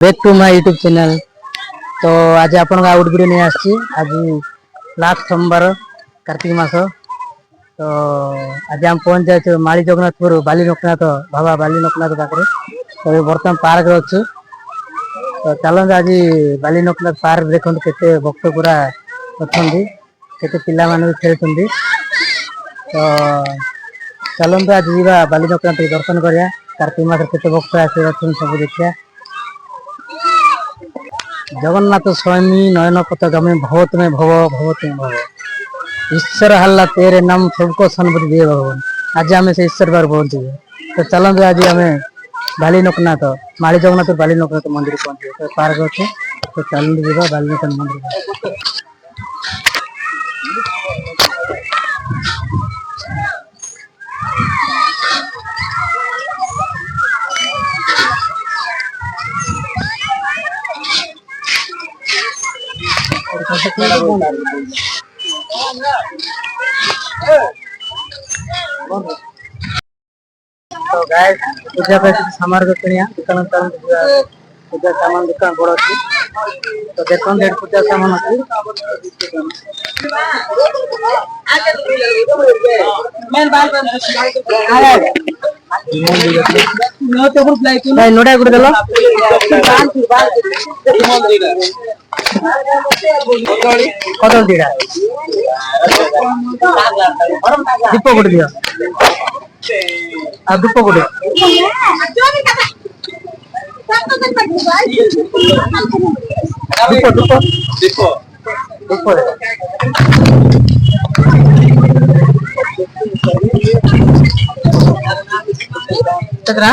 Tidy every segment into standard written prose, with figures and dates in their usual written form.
Back to my YouTube channel. तो आज आपन का आउट वीडियो नहीं आछि। आज लास्ट सोमवार कार्तिक मास। तो आज हम पहुंच जाए माली जगन्नाथपुर बाली लोकनाथ बाबा बाली लोकनाथ पाखे। तो बर्तमान पार्क अच्छे। तो चलते आज बाली लोकनाथ पार्क देखते केते भक्त पूरा अच्छा केते पिला माने खेलुछंदी। तो चलते आज जीवा बाली लोकनाथ दर्शन करिया। कार्तिक मास केते भक्त आसे सब देखिया। जगन्नाथ स्वामी नयन पतगमे भवत में भव भवत में भव ईश्वर हल्ला तेरे नाम सबको सन्मति दिए भगवान। आज आम से ईश्वर बार पहुंचे। तो चलते आज आम बाली लोकनाथ माली जगन्नाथ बाली लोकनाथ मंदिर पहुंचे। तो पार्क अच्छे। तो चलते जा बाली लोकनाथ मंदिर। तो गाइस पूजा पे सामान किनिया दुकान पूजा सामान दुकान बड़ अच्छी। तो देखो डेढ़ पूजा सामान अच्छी। नोटा गुड़ देलो कदल दीड़ा दीप गुड़ दियो आ धूप गुड़ धूप धूप धूप कितना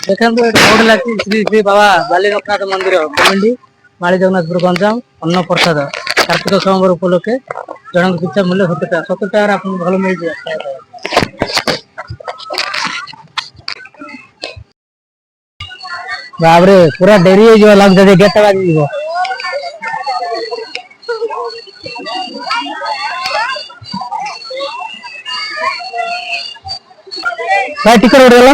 देखो बोर्ड लगी श्री श्री बाबा बाली लोकनाथ मंदिर कमेंडी माली जगन्नाथपुर गंजाम अन्न प्रसाद कार्तिक सोमवार उपलक्षे जन पिछा मूल्य 70 टाका आप भल मिल जाए। बाबरे पूरा डेरी हो लग जाए गेट बाजी भाई टिकट उड़ गला